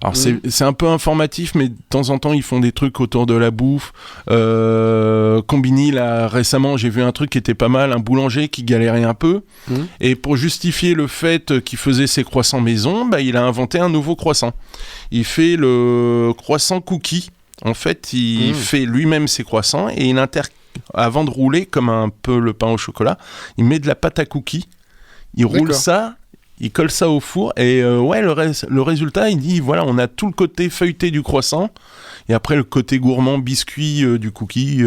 Alors c'est un peu informatif, mais de temps en temps ils font des trucs autour de la bouffe. Combini, là récemment j'ai vu un truc qui était pas mal, un boulanger qui galérait un peu, et pour justifier le fait qu'il faisait ses croissants maison, il a inventé un nouveau croissant. Il fait le croissant cookie. En fait, il fait lui-même ses croissants et avant de rouler, comme un peu le pain au chocolat, il met de la pâte à cookies, il roule ça. Il colle ça au four et le résultat, il dit voilà, on a tout le côté feuilleté du croissant et après le côté gourmand biscuit du cookie,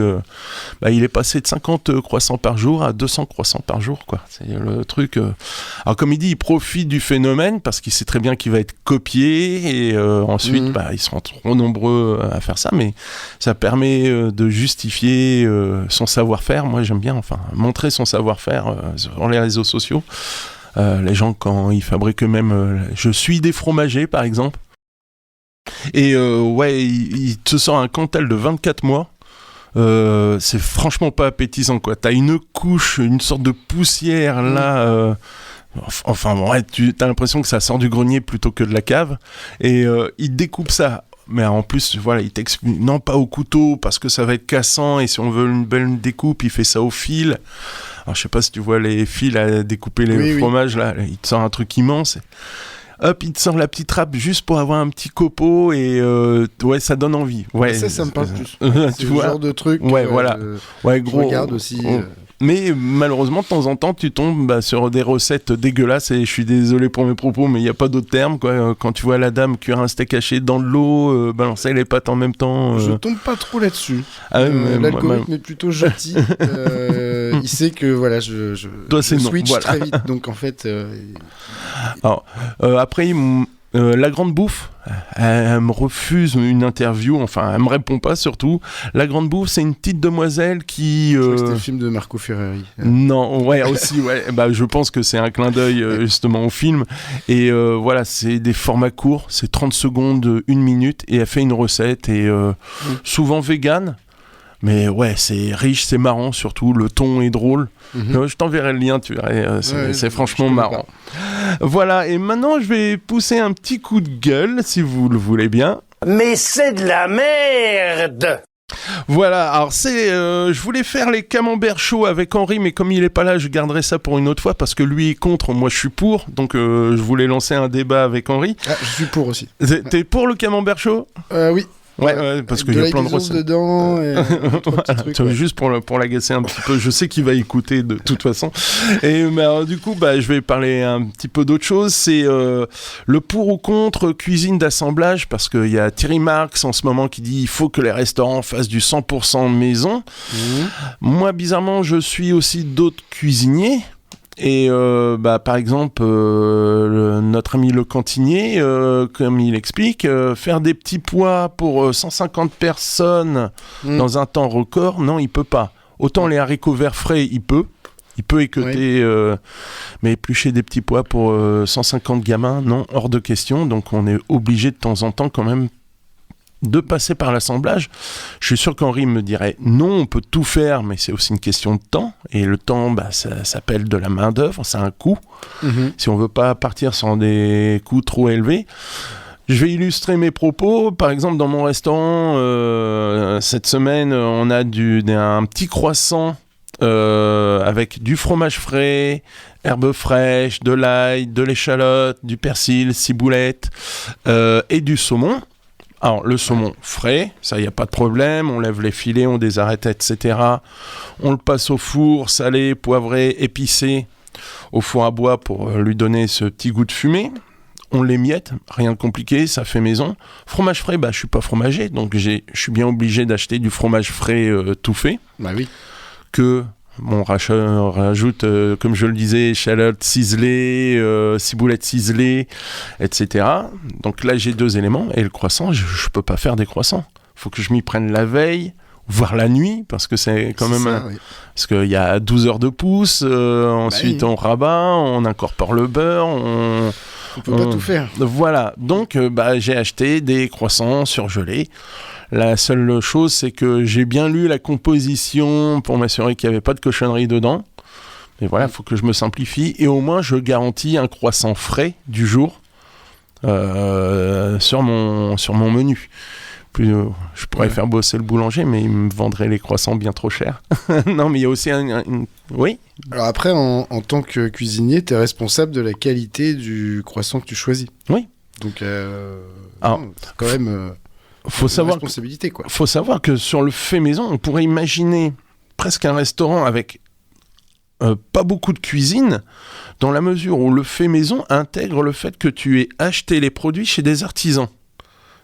il est passé de 50 croissants par jour à 200 croissants par jour, quoi. C'est le truc. Alors comme il dit, il profite du phénomène parce qu'il sait très bien qu'il va être copié et ensuite ils seront trop nombreux à faire ça, mais ça permet de justifier son savoir-faire. Moi j'aime bien montrer son savoir-faire sur les réseaux sociaux. Les gens quand ils fabriquent eux-mêmes, je suis des fromagers par exemple, et il te sort un Cantal de 24 mois, c'est franchement pas appétissant, quoi. T'as une couche, une sorte de poussière là, tu as l'impression que ça sort du grenier plutôt que de la cave, et il découpe ça. Mais en plus, il t'explique, non pas au couteau, parce que ça va être cassant, et si on veut une belle découpe, il fait ça au fil. Alors, je sais pas si tu vois les fils à découper les fromages, là, il te sort un truc immense. Hop, il te sort la petite trappe juste pour avoir un petit copeau, et ça donne envie. Ouais, ça me parle plus. Tu c'est vois, le genre de truc gros, je regarde aussi. Mais malheureusement, de temps en temps, tu tombes sur des recettes dégueulasses, et je suis désolé pour mes propos, mais il n'y a pas d'autre terme, quoi. Quand tu vois la dame cuire un steak haché dans de l'eau, balancer les pâtes en même temps... Je tombe pas trop là-dessus. Ah, l'algorithme est plutôt gentil. Il sait que voilà, je switch voilà. très vite, donc en fait... Alors, après, la grande bouffe, elle me refuse une interview, enfin, elle me répond pas surtout. La grande bouffe, c'est une petite demoiselle qui... Je crois que c'était le film de Marco Ferreri. Non, ouais, aussi, ouais. Bah, je pense que c'est un clin d'œil justement au film. Et voilà, c'est des formats courts, c'est 30 secondes, 1 minute, et elle fait une recette, et souvent vegan. Mais ouais, c'est riche, c'est marrant, surtout le ton est drôle. Je t'enverrai le lien, tu verras, c'est franchement marrant. Voilà, et maintenant je vais pousser un petit coup de gueule, si vous le voulez bien. Mais c'est de la merde! Voilà, alors je voulais faire les camemberts chauds avec Henri, mais comme il est pas là, je garderai ça pour une autre fois, parce que lui est contre, moi je suis pour, donc je voulais lancer un débat avec Henri. Ah, je suis pour aussi. T'es pour le camembert chaud ? Oui. Ouais, parce qu'il y a plein de recettes dedans et trucs, juste pour l'agacer un petit peu. Je sais qu'il va écouter de toute façon. Et alors, du coup, je vais parler un petit peu d'autre chose. C'est le pour ou contre cuisine d'assemblage, parce qu'il y a Thierry Marx en ce moment qui dit il faut que les restaurants fassent du 100% maison. Moi, bizarrement, je suis aussi d'autres cuisiniers. Et par exemple, notre ami le cantinier, comme il explique, faire des petits pois pour 150 personnes dans un temps record, non, il peut pas. Autant les haricots verts frais, il peut équeuter, mais éplucher des petits pois pour 150 gamins, non, hors de question. Donc on est obligé de temps en temps quand même de passer par l'assemblage. Je suis sûr qu'Henri me dirait non, on peut tout faire, mais c'est aussi une question de temps, et le temps, ça s'appelle de la main d'œuvre, c'est un coût. Si on veut pas partir sur des coûts trop élevés. Je vais illustrer mes propos. Par exemple, dans mon restaurant, cette semaine, on a un petit croissant avec du fromage frais, herbes fraîches, de l'ail, de l'échalote, du persil, ciboulette et du saumon. Alors, le saumon frais, ça, il n'y a pas de problème. On lève les filets, on les arrête, etc. On le passe au four, salé, poivré, épicé, au four à bois pour lui donner ce petit goût de fumée. On l'émiette, rien de compliqué, ça fait maison. Fromage frais, je ne suis pas fromager, donc je suis bien obligé d'acheter du fromage frais tout fait. Bah oui. Que... on rajoute, comme je le disais, échalote ciselée, ciboulette ciselée, etc. Donc là, j'ai 2 éléments. Et le croissant, je ne peux pas faire des croissants. Il faut que je m'y prenne la veille, voire la nuit, parce que c'est quand même... ça, oui. Parce qu'il y a 12 heures de pousse, ensuite on rabat, on incorpore le beurre, on peut pas tout faire. Voilà, donc j'ai acheté des croissants surgelés. La seule chose, c'est que j'ai bien lu la composition pour m'assurer qu'il n'y avait pas de cochonnerie dedans. Mais voilà, il faut que je me simplifie. Et au moins, je garantis un croissant frais du jour sur mon menu. Puis, je pourrais faire bosser le boulanger, mais il me vendrait les croissants bien trop cher. Non, mais il y a aussi Oui. Alors après, en tant que cuisinier, tu es responsable de la qualité du croissant que tu choisis. Oui. Donc, c'est quand même... Faut savoir que sur le fait maison, on pourrait imaginer presque un restaurant avec pas beaucoup de cuisine, dans la mesure où le fait maison intègre le fait que tu aies acheté les produits chez des artisans.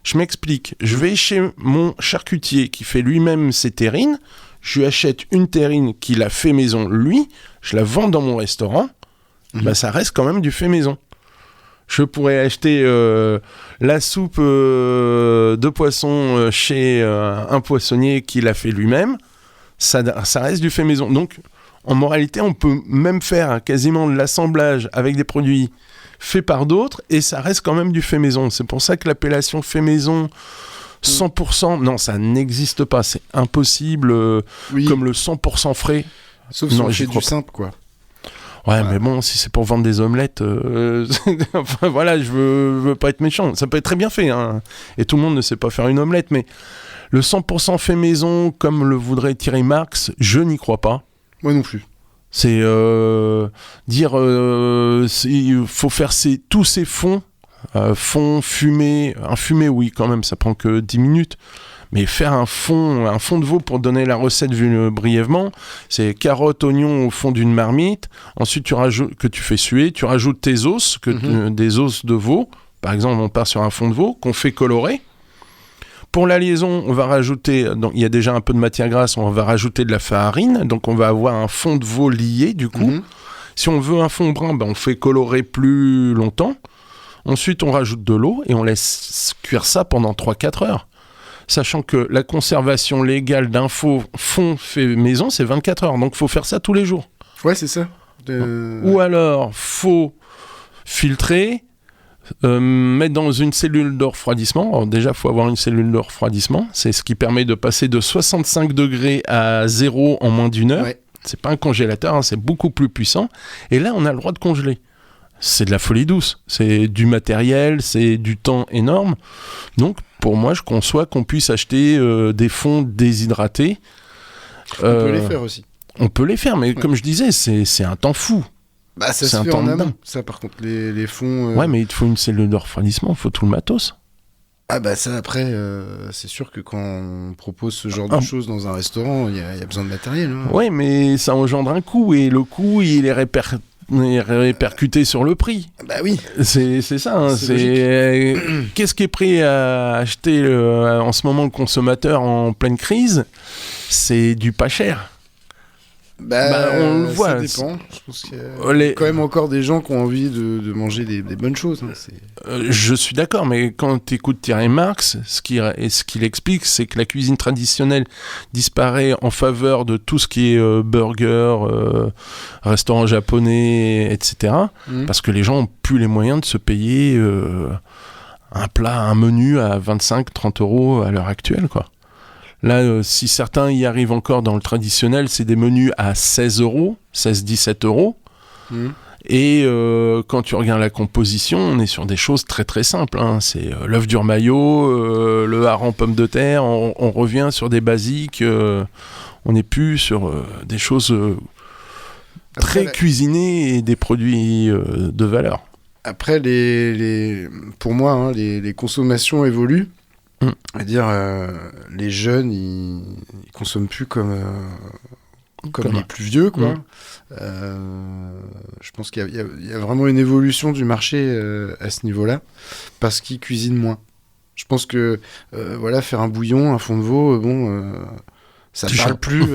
Je m'explique. Je vais chez mon charcutier qui fait lui-même ses terrines, je lui achète une terrine qu'il a fait maison lui, je la vends dans mon restaurant, ça reste quand même du fait maison. Je pourrais acheter la soupe de poisson chez un poissonnier qui l'a fait lui-même. Ça reste du fait maison. Donc, en moralité, on peut même faire quasiment de l'assemblage avec des produits faits par d'autres et ça reste quand même du fait maison. C'est pour ça que l'appellation fait maison 100%, non, ça n'existe pas. C'est impossible, comme le 100% frais. Sauf si on fait du simple, quoi. Ouais, mais bon, si c'est pour vendre des omelettes, enfin voilà, je veux pas être méchant. Ça peut être très bien fait, hein. Et tout le monde ne sait pas faire une omelette, mais le 100% fait maison, comme le voudrait Thierry Marx, je n'y crois pas. Moi non plus. C'est dire, il faut faire tous ces fonds, fond, fumé. Un fumé, oui, quand même, ça prend que 10 minutes. Mais faire un fond de veau, pour donner la recette brièvement, c'est carottes, oignons au fond d'une marmite. Ensuite, que tu fais suer, tu rajoutes tes os, des os de veau. Par exemple, on part sur un fond de veau qu'on fait colorer. Pour la liaison, on va rajouter, donc il y a déjà un peu de matière grasse, on va rajouter de la farine, donc on va avoir un fond de veau lié du coup. Si on veut un fond brun, on fait colorer plus longtemps. Ensuite, on rajoute de l'eau et on laisse cuire ça pendant 3-4 heures. Sachant que la conservation légale d'un fond fait maison, c'est 24 heures, donc il faut faire ça tous les jours. Ouais, c'est ça. Ou alors, faut filtrer, mettre dans une cellule de refroidissement. Alors déjà, il faut avoir une cellule de refroidissement. C'est ce qui permet de passer de 65 degrés à 0 en moins d'1 heure. Ouais. C'est pas un congélateur, c'est beaucoup plus puissant. Et là, on a le droit de congeler. C'est de la folie douce. C'est du matériel, c'est du temps énorme. Donc, pour moi, je conçois qu'on puisse acheter des fonds déshydratés. On peut les faire aussi. On peut les faire, mais comme je disais, c'est un temps fou. Ça se fait en amont. Ça, par contre, les fonds... Ouais, mais il te faut une cellule de refroidissement, il faut tout le matos. Ça, après, c'est sûr que quand on propose ce genre de choses dans un restaurant, il y a besoin de matériel. Hein. Ouais, mais ça engendre un coût, et le coût, il est répercuté sur le prix. Bah oui. C'est ça. Hein, qu'est-ce qui est prêt à acheter en ce moment le consommateur en pleine crise ? C'est du pas cher. On le voit. Ça dépend. Je pense qu'il y a quand même encore des gens qui ont envie de manger des bonnes choses. Hein. Je suis d'accord, mais quand tu écoutes Thierry Marx, ce qu'il explique, c'est que la cuisine traditionnelle disparaît en faveur de tout ce qui est burger, restaurant japonais, etc. Parce que les gens n'ont plus les moyens de se payer un menu à 25-30 euros à l'heure actuelle, quoi. Là, si certains y arrivent encore dans le traditionnel, c'est des menus à 16 euros, 16-17 euros. Et quand tu regardes la composition, on est sur des choses très très simples. Hein. C'est l'œuf dur mayo, le hareng pomme de terre. On revient sur des basiques. On n'est plus sur des choses très cuisinées et des produits de valeur. Après, pour moi, hein, les consommations évoluent. C'est-à-dire, les jeunes, ils consomment plus comme les plus vieux, quoi. Je pense qu'il y a vraiment une évolution du marché à ce niveau-là, parce qu'ils cuisinent moins. Je pense que faire un bouillon, un fond de veau, ça parle plus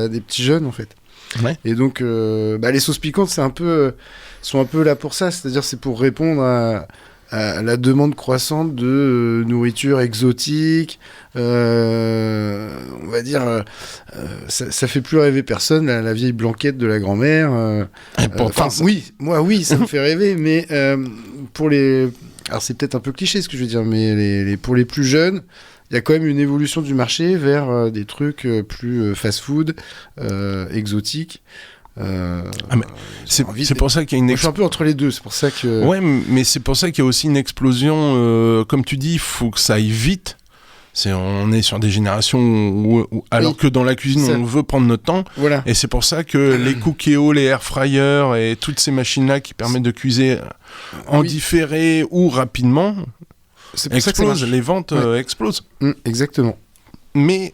des petits jeunes, en fait. Ouais. Et donc, les sauces piquantes, sont un peu là pour ça. C'est-à-dire, c'est pour répondre à la demande croissante de nourriture exotique, on va dire, ça fait plus rêver personne, la vieille blanquette de la grand-mère. Oui, ça me fait rêver, mais alors c'est peut-être un peu cliché ce que je veux dire, mais pour les plus jeunes, il y a quand même une évolution du marché vers des trucs plus fast-food, exotiques. C'est pour ça qu'il y a une je suis un peu entre les deux, c'est pour ça que... Ouais, mais c'est pour ça qu'il y a aussi une explosion, comme tu dis, il faut que ça aille vite. On est sur des générations alors que dans la cuisine, on veut prendre notre temps. Voilà. Et c'est pour ça que les Cookéo, les air fryers et toutes ces machines-là qui permettent de cuisiner en différé ou rapidement explosent. Les ventes explosent. Exactement. Mais...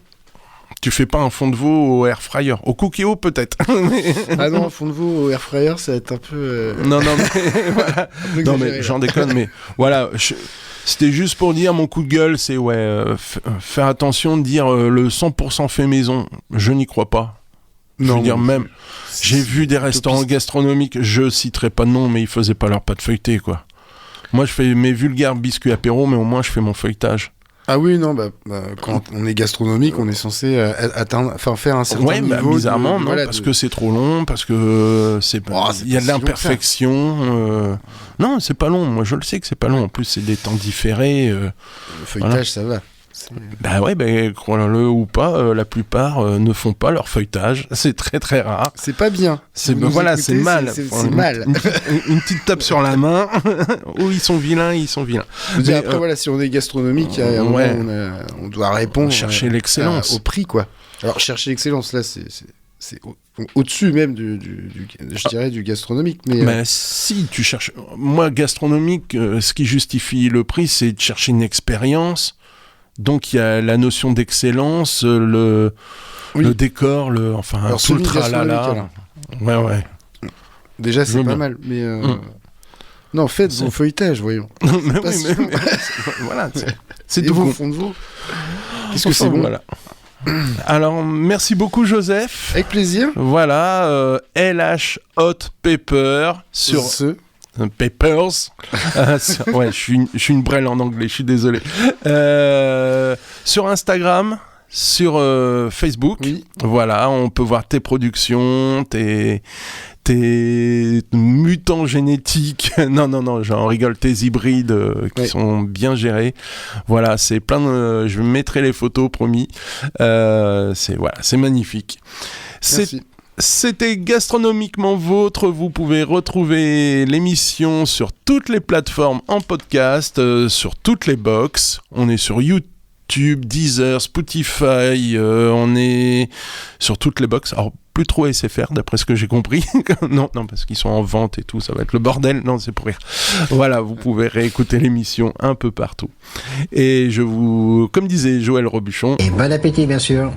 tu fais pas un fond de veau au air fryer. Au Cookéo, peut-être. Ah non, un fond de veau au air fryer, ça va être un peu... Non, mais... voilà. Non, mais j'en déconne, mais... Voilà, c'était juste pour dire, mon coup de gueule, c'est, faire attention de dire le 100% fait maison. Je n'y crois pas. Je veux dire, même... J'ai vu des restaurants gastronomiques, je citerai pas de nom, mais ils faisaient pas leur pâte feuilletée, quoi. Moi, je fais mes vulgaires biscuits apéro, mais au moins, je fais mon feuilletage. Ah oui, non, quand on est gastronomique, on est censé faire un certain niveau. Bizarrement, parce que c'est trop long, parce que il y a de l'imperfection. Non, c'est pas long. Moi, je le sais que c'est pas long. En plus, c'est des temps différés. Le feuilletage, ça va. Crois-le ou pas, la plupart ne font pas leur feuilletage. C'est très très rare. C'est pas bien. C'est mal. C'est mal. Une petite tape sur la main. Oh, ils sont vilains. Après, si on est gastronomique, on doit répondre. Chercher l'excellence au prix, quoi. Alors chercher l'excellence, là, c'est au-dessus même je dirais du gastronomique. Mais si tu cherches, moi gastronomique, ce qui justifie le prix, c'est de chercher une expérience. Donc il y a la notion d'excellence, le décor, Alors, tout le tralala. Ouais. Déjà, c'est veux pas bien. mal, mais non, faites vos feuilletages, voyons. mais passion. voilà, c'est Et tout vos con. fonds de veau. Qu'est-ce que c'est bon. Voilà. Alors, merci beaucoup, Joseph. Avec plaisir. Voilà, LH Hot Pepper sur Peppers. Ouais, je suis une brêle en anglais, je suis désolé. Sur Instagram, sur Facebook. Oui. Voilà, on peut voir tes productions, tes mutants génétiques. Non, j'en rigole, tes hybrides qui sont bien gérés. Voilà, c'est plein de... Je mettrai les photos, promis. C'est magnifique. Merci. C'était Gastronomiquement Vôtre. Vous pouvez retrouver l'émission sur toutes les plateformes en podcast, sur toutes les box. On est sur YouTube, Deezer, Spotify, on est sur toutes les box. Alors, plus trop SFR, d'après ce que j'ai compris. non, parce qu'ils sont en vente et tout, ça va être le bordel. Non, c'est pour rire. Voilà, vous pouvez réécouter l'émission un peu partout. Et comme disait Joël Robuchon... Et bon appétit, bien sûr.